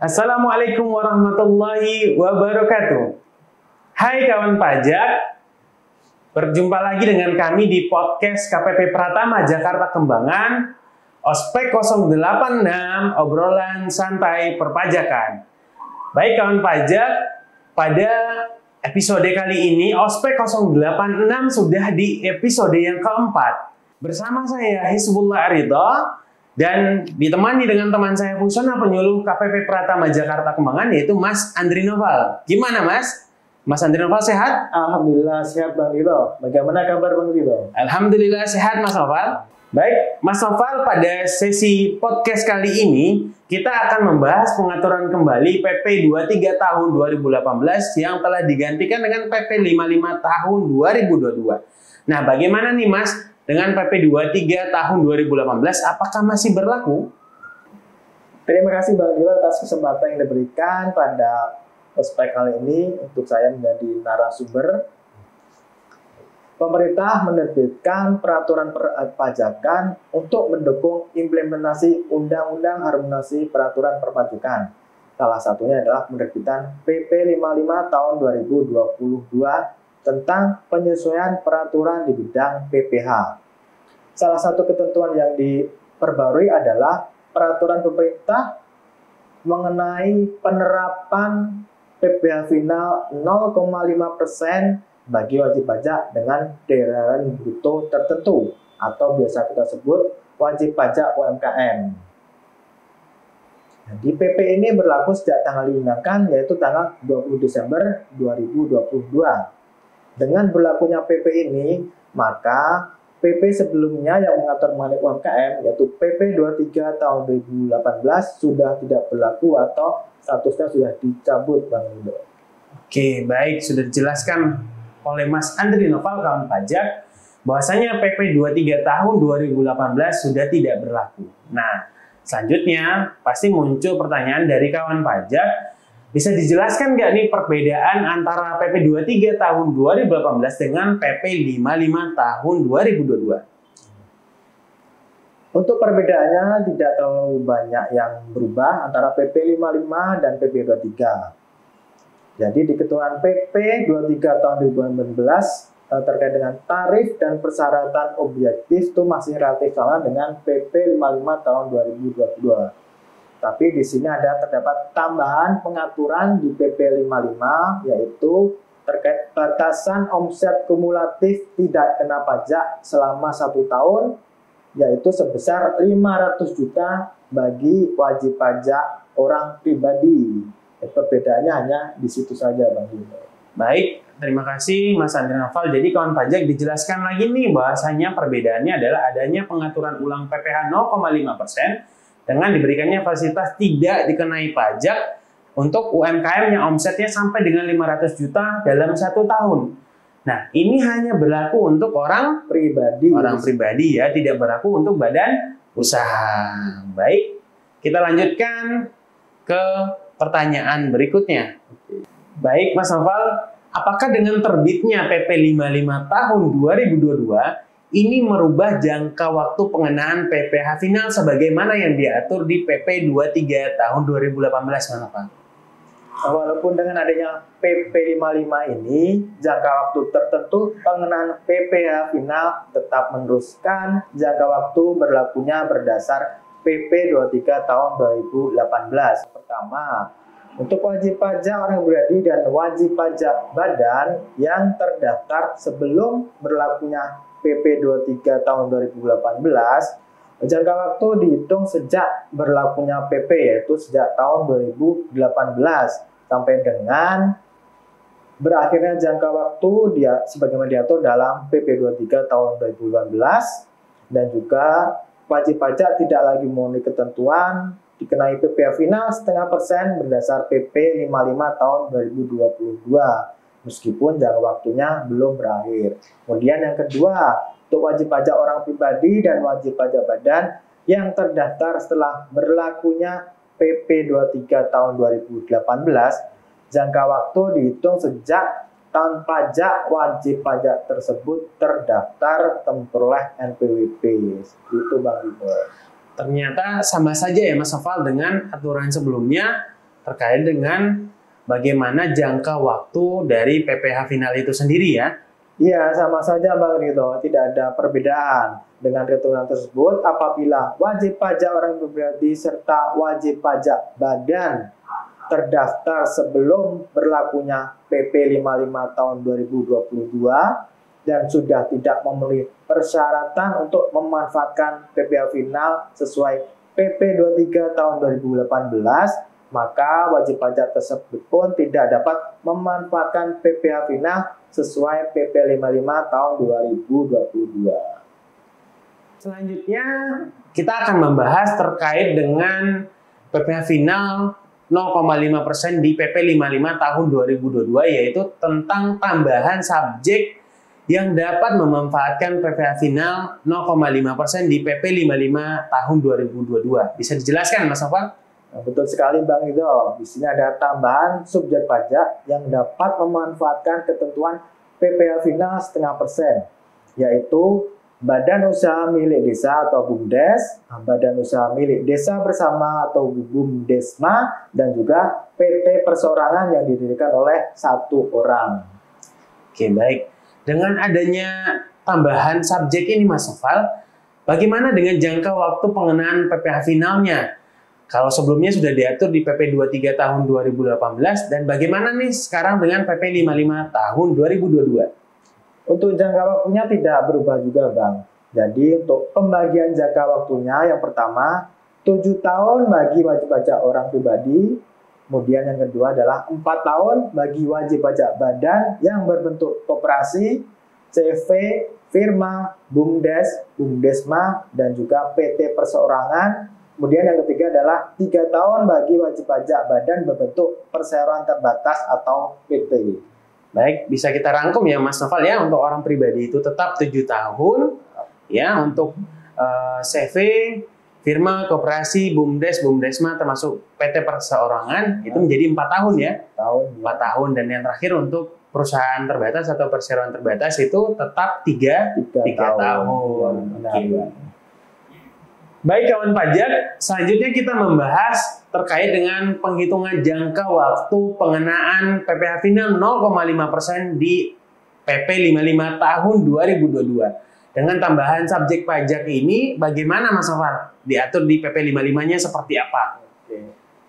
Assalamualaikum warahmatullahi wabarakatuh. Hai kawan pajak, berjumpa lagi dengan kami di podcast KPP Pratama Jakarta Kembangan, Ospek 086, obrolan santai perpajakan. Baik kawan pajak, pada episode kali ini Ospek 086 sudah di episode yang keempat. Bersama saya Hizbullah Aridha dan ditemani dengan teman saya fungsional penyuluh KPP Pratama Jakarta Kembangan, yaitu Mas Andri Noval. Gimana Mas? Mas Andri Noval sehat? Alhamdulillah sehat Bang Ridho. Bagaimana kabar Bang Ridho? Alhamdulillah sehat Mas Noval. Baik, Mas Noval, pada sesi podcast kali ini kita akan membahas pengaturan kembali PP 23 tahun 2018 yang telah digantikan dengan PP 55 tahun 2022. Nah, bagaimana nih Mas dengan PP 23 tahun 2018, apakah masih berlaku? Terima kasih Bang Ridho atas kesempatan yang diberikan pada ospek kali ini untuk saya menjadi narasumber. Pemerintah menerbitkan peraturan perpajakan untuk mendukung implementasi Undang-Undang Harmonisasi Peraturan Perpajakan. Salah satunya adalah penerbitan PP 55 tahun 2022 tentang penyesuaian peraturan di bidang PPh. Salah satu ketentuan yang diperbarui adalah peraturan pemerintah mengenai penerapan PPh final 0,5% bagi wajib pajak dengan daerah bruto tertentu atau biasa kita sebut wajib pajak UMKM. Jadi PP ini berlaku sejak tanggal digunakan, yaitu tanggal 20 Desember 2022. Dengan berlakunya PP ini, maka PP sebelumnya yang mengatur mengenai UMKM, yaitu PP 23 tahun 2018 sudah tidak berlaku atau statusnya sudah dicabut, Bang Indo. Oke, baik, sudah dijelaskan oleh Mas Andri Noval kawan pajak bahwasanya PP 23 tahun 2018 sudah tidak berlaku. Nah, selanjutnya pasti muncul pertanyaan dari kawan pajak, bisa dijelaskan nggak nih perbedaan antara PP 23 tahun 2018 dengan PP 55 tahun 2022? Untuk perbedaannya tidak terlalu banyak yang berubah antara PP 55 dan PP 23. Jadi di ketentuan PP 23 tahun 2019 terkait dengan tarif dan persyaratan objektif itu masih relatif sama dengan PP 55 tahun 2022. Tapi di sini terdapat tambahan pengaturan di PP 55, yaitu terkait batasan omset kumulatif tidak kena pajak selama 1 tahun, yaitu sebesar 500 juta bagi wajib pajak orang pribadi. Perbedaannya hanya di situ saja, Bang Yudo. Baik, terima kasih Mas Andri Noval. Jadi kawan pajak dijelaskan lagi nih bahasanya perbedaannya adalah adanya pengaturan ulang PPh 0,5% dengan diberikannya fasilitas tidak dikenai pajak untuk UMKM yang omsetnya sampai dengan 500 juta dalam 1 tahun. Nah, ini hanya berlaku untuk orang pribadi ya, tidak berlaku untuk badan usaha. Baik, kita lanjutkan ke pertanyaan berikutnya. Baik, Mas Noval, apakah dengan terbitnya PP 55 tahun 2022 ini merubah jangka waktu pengenaan PPh final sebagaimana yang diatur di PP 23 tahun 2018, Mas Noval? Walaupun dengan adanya PP 55 ini, jangka waktu tertentu pengenaan PPh final tetap meneruskan jangka waktu berlakunya berdasar PP 23 tahun 2018. Pertama, untuk wajib pajak orang pribadi dan wajib pajak badan yang terdaftar sebelum berlakunya PP 23 tahun 2018, jangka waktu dihitung sejak berlakunya PP, yaitu sejak tahun 2018 sampai dengan berakhirnya jangka waktu sebagaimana diatur dalam PP 23 tahun 2018, dan juga wajib pajak tidak lagi memenuhi ketentuan dikenai PPh final 0,5% berdasar PP 55 tahun 2022. Meskipun jangka waktunya belum berakhir. Kemudian yang kedua, untuk wajib pajak orang pribadi dan wajib pajak badan yang terdaftar setelah berlakunya PP 23 tahun 2018, jangka waktu dihitung sejak tahun pajak wajib pajak tersebut terdaftar memperoleh NPWP. Itu Bang Ibu. Ternyata sama saja ya Mas Noval dengan aturan sebelumnya. terkait dengan bagaimana jangka waktu dari PPh final itu sendiri ya. Iya, sama saja Bang Ridho, tidak ada perbedaan. Dengan ketentuan tersebut, apabila wajib pajak orang pribadi serta wajib pajak badan terdaftar sebelum berlakunya PP 55 tahun 2022 dan sudah tidak memenuhi persyaratan untuk memanfaatkan PPh final sesuai PP 23 tahun 2018, maka wajib pajak tersebut pun tidak dapat memanfaatkan PPh final sesuai PP 55 tahun 2022. Selanjutnya, kita akan membahas terkait dengan PPh final 0,5% di PP 55 tahun 2022, yaitu tentang tambahan subjek yang dapat memanfaatkan PPh final 0,5% di PP 55 tahun 2022. Bisa dijelaskan, Mas Noval? Nah, betul sekali Bang Ridho. Di sini ada tambahan subjek pajak yang dapat memanfaatkan ketentuan PPh final 0,5%, yaitu Badan Usaha Milik Desa atau BUMDes, Badan Usaha Milik Desa Bersama atau BUMDesma, dan juga PT Perseorangan yang didirikan oleh satu orang. Oke, baik. Dengan adanya tambahan subjek ini, Mas Noval, bagaimana dengan jangka waktu pengenaan PPh finalnya? Kalau sebelumnya sudah diatur di PP 23 tahun 2018, dan bagaimana nih sekarang dengan PP 55 tahun 2022? Untuk jangka waktunya tidak berubah juga Bang. Jadi untuk pembagian jangka waktunya yang pertama 7 tahun bagi wajib pajak orang pribadi. Kemudian yang kedua adalah 4 tahun bagi wajib pajak badan yang berbentuk koperasi, CV, firma, BUMDes, BUMDesma, dan juga PT Perseorangan. Kemudian yang ketiga adalah 3 tahun bagi wajib pajak badan berbentuk perseroan terbatas atau PT. Baik, bisa kita rangkum ya Mas Noval ya, untuk orang pribadi itu tetap 7 tahun ya, untuk CV, firma, koperasi, BUMDes, BUMDesma termasuk PT Perseorangan itu menjadi 4 tahun ya. 4 tahun, dan yang terakhir untuk perusahaan terbatas atau perseroan terbatas itu tetap 3 tahun. Baik kawan pajak, selanjutnya kita membahas terkait dengan penghitungan jangka waktu pengenaan PPh final 0,5% di PP 55 tahun 2022. Dengan tambahan subjek pajak ini, bagaimana Mas Noval? Diatur di PP 55-nya seperti apa? Oke.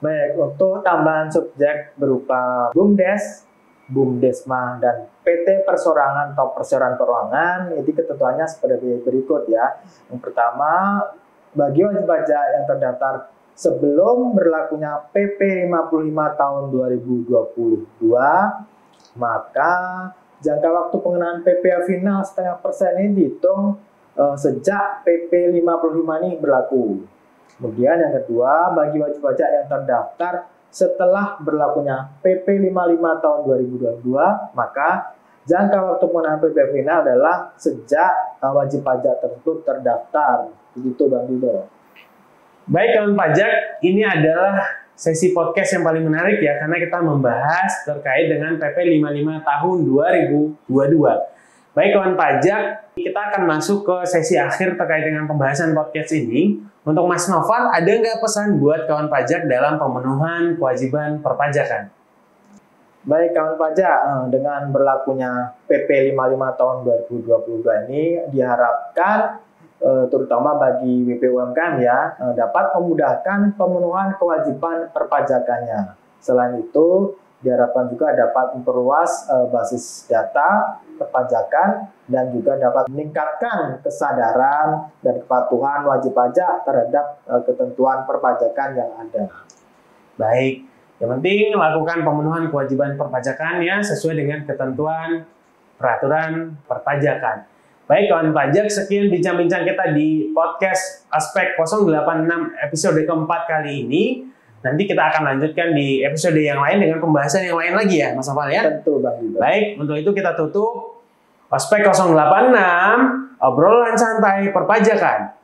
Baik, untuk tambahan subjek berupa BUMDes, BUMDesma, dan PT Perseorangan atau Perseroan Keuangan, itu ketentuannya seperti berikut ya. Yang pertama, bagi wajib pajak yang terdaftar sebelum berlakunya PP 55 tahun 2022, maka jangka waktu pengenaan PPh final 0,5% ini dihitung sejak PP 55 ini berlaku. Kemudian yang kedua, bagi wajib pajak yang terdaftar setelah berlakunya PP 55 tahun 2022, maka jangka waktu pengenaan PPh final adalah sejak wajib pajak tersebut terdaftar. Begitu Bang Ridho. Baik kawan pajak, ini adalah sesi podcast yang paling menarik ya, karena kita membahas terkait dengan PP 55 tahun 2022. Baik kawan pajak, kita akan masuk ke sesi akhir terkait dengan pembahasan podcast ini. Untuk Mas Noval, ada nggak pesan buat kawan pajak dalam pemenuhan kewajiban perpajakan? Baik kawan pajak, dengan berlakunya PP 55 tahun 2022 ini diharapkan terutama bagi WP UMKM ya, dapat memudahkan pemenuhan kewajiban perpajakannya. Selain itu, diharapkan juga dapat memperluas basis data perpajakan dan juga dapat meningkatkan kesadaran dan kepatuhan wajib pajak terhadap ketentuan perpajakan yang ada. Baik, yang penting lakukan pemenuhan kewajiban perpajakan ya sesuai dengan ketentuan peraturan perpajakan. Baik kawan pajak, sekian bincang-bincang kita di podcast Aspek 086 episode keempat kali ini. Nanti kita akan lanjutkan di episode yang lain dengan pembahasan yang lain lagi ya Mas Noval ya. Tentu Bang Ridho. Baik, untuk itu kita tutup Aspek 086 obrolan santai perpajakan.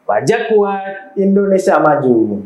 Pajak kuat, Indonesia maju.